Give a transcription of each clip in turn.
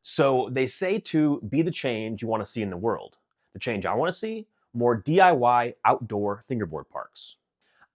So they say to be the change you want to see in the world. The change I want to see? More DIY outdoor fingerboard parks.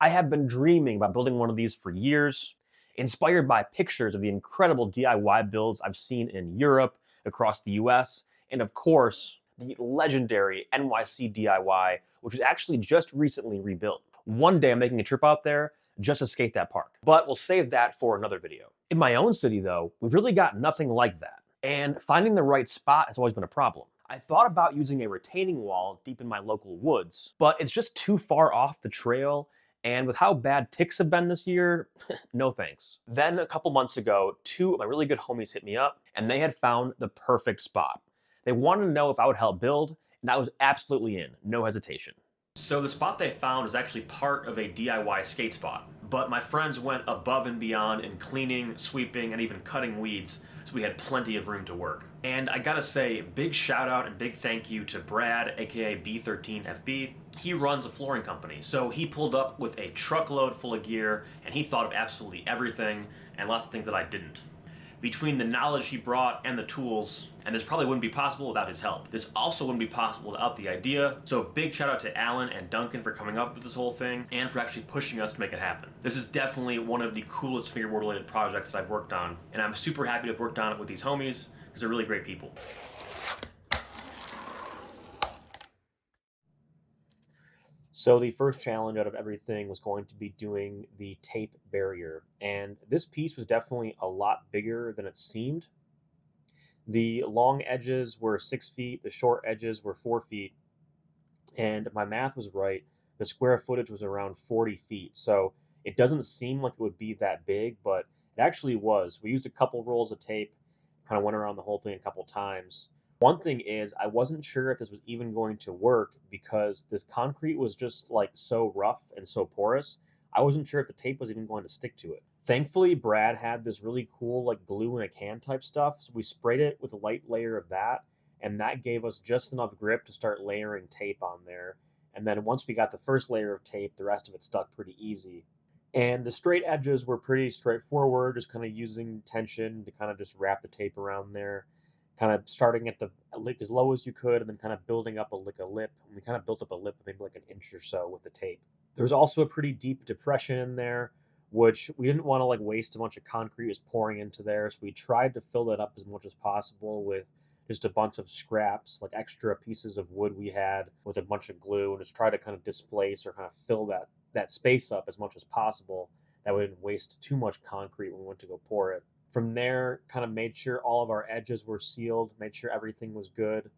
I have been dreaming about building one of these for years, inspired by pictures of the incredible DIY builds I've seen in Europe, across the US, and of course, the legendary NYC DIY, which was actually just recently rebuilt. One day I'm making a trip out there just to skate that park, but we'll save that for another video. In my own city though, we've really got nothing like that, and finding the right spot has always been a problem. I thought about using a retaining wall deep in my local woods, but it's just too far off the trail, and with how bad ticks have been this year, no thanks. Then a couple months ago, two of my really good homies hit me up, and they had found the perfect spot. They wanted to know if I would help build, and I was absolutely in, no hesitation. So the spot they found is actually part of a DIY skate spot, but my friends went above and beyond in cleaning, sweeping, and even cutting weeds, so we had plenty of room to work. And I gotta say, big shout out and big thank you to Brad, aka B13FB. He runs a flooring company, so he pulled up with a truckload full of gear, and he thought of absolutely everything, and lots of things that I didn't. Between the knowledge he brought and the tools, and this probably wouldn't be possible without his help. This also wouldn't be possible without the idea, so big shout out to Alan and Duncan for coming up with this whole thing, and for actually pushing us to make it happen. This is definitely one of the coolest fingerboard related projects that I've worked on, and I'm super happy to have worked on it with these homies, because they're really great people. So the first challenge out of everything was going to be doing the tape barrier. And this piece was definitely a lot bigger than it seemed. The long edges were 6 feet, the short edges were 4 feet. And if my math was right, the square footage was around 40 feet. So it doesn't seem like it would be that big, but it actually was. We used a couple rolls of tape, kind of went around the whole thing a couple times. One thing is, I wasn't sure if this was even going to work because this concrete was just like so rough and so porous. I wasn't sure if the tape was even going to stick to it. Thankfully, Brad had this really cool like glue in a can type stuff, so we sprayed it with a light layer of that, and that gave us just enough grip to start layering tape on there. And then once we got the first layer of tape, the rest of it stuck pretty easy. And the straight edges were pretty straightforward, just kind of using tension to kind of just wrap the tape around there, kind of starting at the like as low as you could and then kind of building up a lip. And we kind of built up a lip maybe like an inch or so with the tape. There was also a pretty deep depression in there, which we didn't want to like waste a bunch of concrete just pouring into there. So we tried to fill that up as much as possible with just a bunch of scraps, like extra pieces of wood we had with a bunch of glue, and just try to kind of displace or kind of fill that space up as much as possible. That we didn't waste too much concrete when we went to go pour it. From there, kind of made sure all of our edges were sealed, made sure everything was good.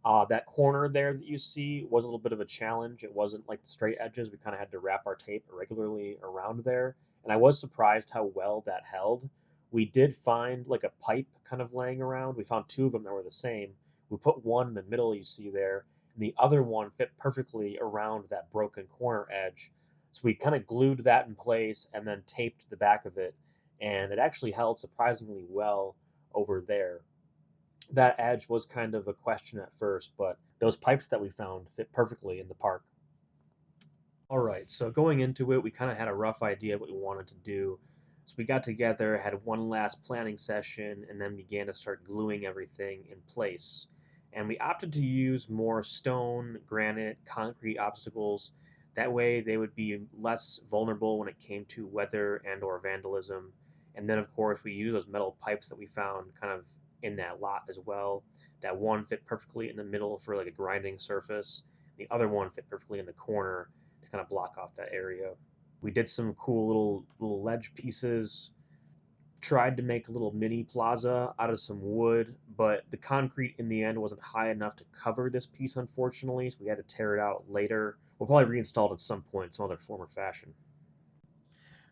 That corner there that you see was a little bit of a challenge. It wasn't like the straight edges. We kind of had to wrap our tape regularly around there. And I was surprised how well that held. We did find like a pipe kind of laying around. We found two of them that were the same. We put one in the middle you see there, and the other one fit perfectly around that broken corner edge. So we kind of glued that in place and then taped the back of it, and it actually held surprisingly well over there. That edge was kind of a question at first, but those pipes that we found fit perfectly in the park. All right, so going into it, we kind of had a rough idea of what we wanted to do. So we got together, had one last planning session, and then began to start gluing everything in place. And we opted to use more stone, granite, concrete obstacles. That way they would be less vulnerable when it came to weather and or vandalism. And then, of course, we use those metal pipes that we found kind of in that lot as well. That one fit perfectly in the middle for like a grinding surface. The other one fit perfectly in the corner to kind of block off that area. We did some cool little ledge pieces. Tried to make a little mini plaza out of some wood, but the concrete in the end wasn't high enough to cover this piece, unfortunately, so we had to tear it out later. We'll probably reinstall it at some point, some other form or fashion.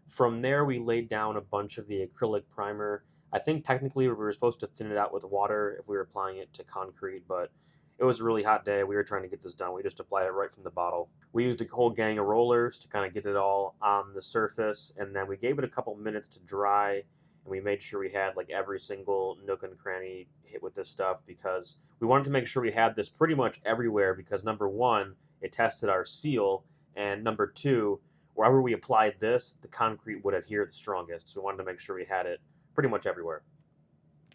From there, we laid down a bunch of the acrylic primer. I think technically we were supposed to thin it out with water if we were applying it to concrete, but it was a really hot day. We were trying to get this done. We just applied it right from the bottle. We used a whole gang of rollers to kind of get it all on the surface, and then we gave it a couple minutes to dry, and we made sure we had like every single nook and cranny hit with this stuff because we wanted to make sure we had this pretty much everywhere because number one, it tested our seal, and number two, wherever we applied this, the concrete would adhere the strongest. So we wanted to make sure we had it pretty much everywhere.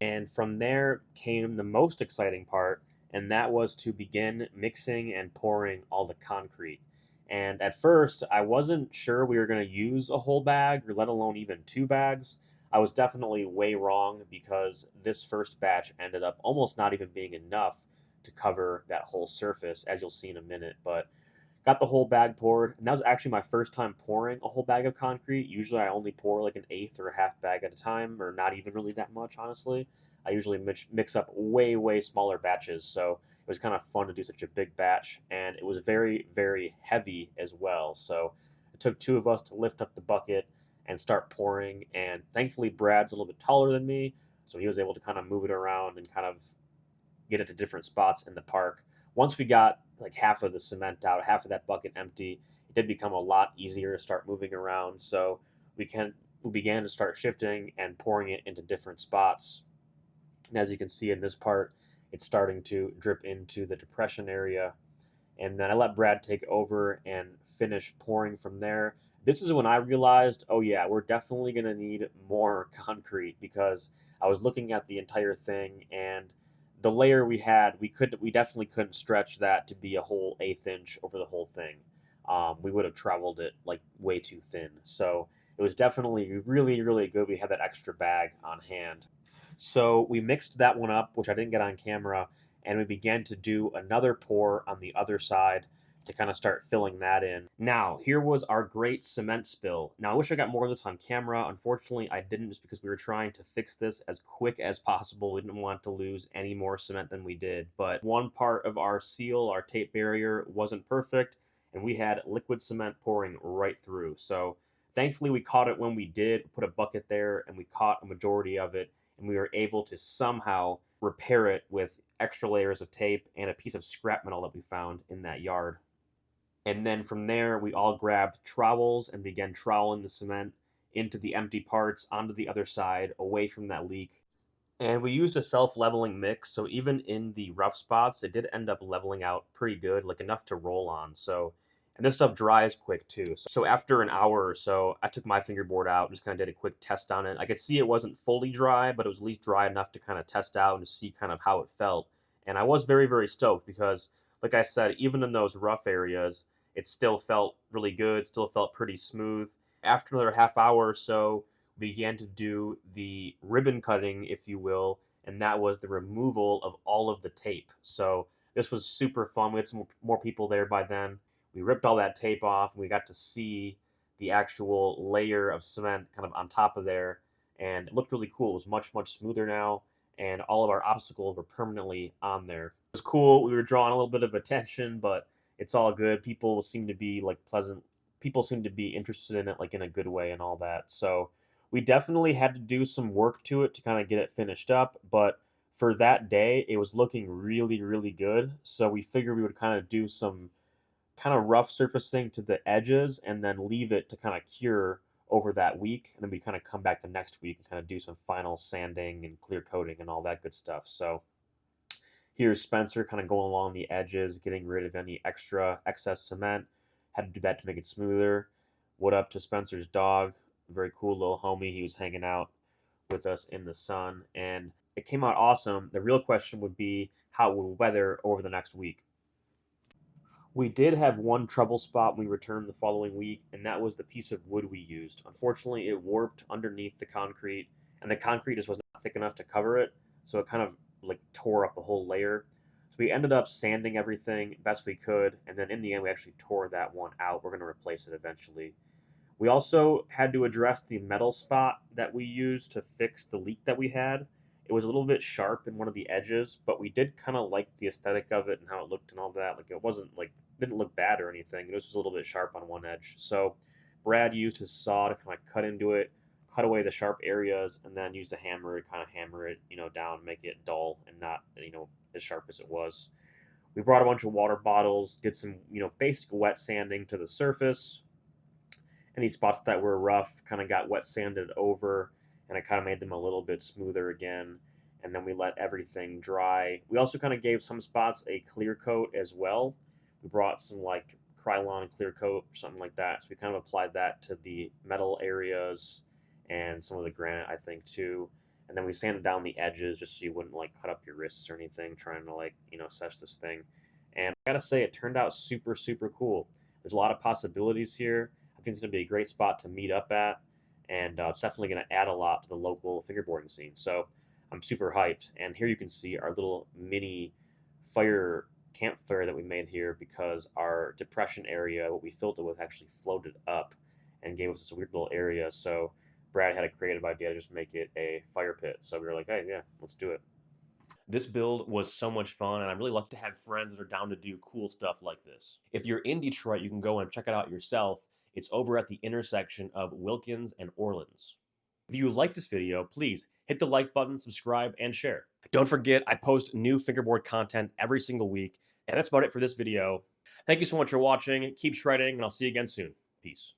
And from there came the most exciting part, and that was to begin mixing and pouring all the concrete. And at first, I wasn't sure we were going to use a whole bag, or let alone even two bags. I was definitely way wrong because this first batch ended up almost not even being enough to cover that whole surface, as you'll see in a minute. But got the whole bag poured, and that was actually my first time pouring a whole bag of concrete. Usually, I only pour like an eighth or a half bag at a time, or not even really that much, honestly. I usually mix up way smaller batches, so it was kind of fun to do such a big batch, and it was very heavy as well. So it took two of us to lift up the bucket and start pouring, and thankfully Brad's a little bit taller than me, so he was able to kind of move it around and kind of get it to different spots in the park. Once we got like half of the cement out, half of that bucket empty, it did become a lot easier to start moving around. So we began to start shifting and pouring it into different spots. And as you can see in this part, it's starting to drip into the depression area. And then I let Brad take over and finish pouring from there. This is when I realized, oh yeah, we're definitely going to need more concrete, because I was looking at the entire thing, and the layer we had, we definitely couldn't stretch that to be a whole eighth inch over the whole thing. We would have traveled it like way too thin. So it was definitely really good. We had that extra bag on hand. So we mixed that one up, which I didn't get on camera, and we began to do another pour on the other side to kind of start filling that in. Now, here was our great cement spill. Now, I wish I got more of this on camera. Unfortunately, I didn't, just because we were trying to fix this as quick as possible. We didn't want to lose any more cement than we did. But one part of our seal, our tape barrier, wasn't perfect, and we had liquid cement pouring right through. So thankfully, we caught it when we did, put a bucket there, and we caught a majority of it, and we were able to somehow repair it with extra layers of tape and a piece of scrap metal that we found in that yard. And then from there, we all grabbed trowels and began troweling the cement into the empty parts onto the other side, away from that leak. And we used a self-leveling mix, so even in the rough spots, it did end up leveling out pretty good, like enough to roll on. So, and this stuff dries quick too. So after an hour or so, I took my fingerboard out, just kind of did a quick test on it. I could see it wasn't fully dry, but it was at least dry enough to kind of test out and see kind of how it felt. And I was very stoked because, like I said, even in those rough areas, it still felt really good, still felt pretty smooth. After another half hour or so, began to do the ribbon cutting, if you will, and that was the removal of all of the tape. So this was super fun. We had some more people there by then. We ripped all that tape off, and we got to see the actual layer of cement kind of on top of there, and it looked really cool. It was much smoother now, and all of our obstacles were permanently on there. It was cool. We were drawing a little bit of attention, but it's all good. People seem to be like pleasant. People seem to be interested in it, like in a good way and all that. So we definitely had to do some work to it to kind of get it finished up, but for that day, it was looking really good. So we figured we would kind of do some kind of rough surfacing to the edges and then leave it to kind of cure over that week. And then we kind of come back the next week and kind of do some final sanding and clear coating and all that good stuff. So here's Spencer kind of going along the edges, getting rid of any excess cement. Had to do that to make it smoother. What up to Spencer's dog? Very cool little homie. He was hanging out with us in the sun, and it came out awesome. The real question would be how it would weather over the next week. We did have one trouble spot when we returned the following week, and that was the piece of wood we used. Unfortunately, it warped underneath the concrete, and the concrete just was not thick enough to cover it, so it kind of like tore up a whole layer. So we ended up sanding everything best we could, and then in the end, we actually tore that one out. We're going to replace it eventually. We also had to address the metal spot that we used to fix the leak that we had. It was a little bit sharp in one of the edges, but we did kind of like the aesthetic of it and how it looked and all that. Like it wasn't like didn't look bad or anything. It was just a little bit sharp on one edge. So Brad used his saw to kind of cut into it, cut away the sharp areas, and then used a hammer to kind of hammer it, down, make it dull and not, as sharp as it was. We brought a bunch of water bottles, did some, basic wet sanding to the surface. Any spots that were rough kind of got wet sanded over, and I kind of made them a little bit smoother again. And then we let everything dry. We also kind of gave some spots a clear coat as well. We brought some like Krylon clear coat or something like that. So we kind of applied that to the metal areas and some of the granite, I think, too. And then we sanded down the edges just so you wouldn't like cut up your wrists or anything trying to like, assess this thing. And I gotta say, it turned out super, super cool. There's a lot of possibilities here. I think it's gonna be a great spot to meet up at, and it's definitely gonna add a lot to the local fingerboarding scene. So I'm super hyped. And here you can see our little mini fire campfire that we made here because our depression area, what we filled it with, actually floated up and gave us this weird little area. So Brad had a creative idea to just make it a fire pit. So we were like, hey, yeah, let's do it. This build was so much fun, and I'm really lucky to have friends that are down to do cool stuff like this. If you're in Detroit, you can go and check it out yourself. It's over at the intersection of Wilkins and Orleans. If you like this video, please hit the like button, subscribe, and share. Don't forget, I post new fingerboard content every single week, and that's about it for this video. Thank you so much for watching. Keep shredding, and I'll see you again soon. Peace.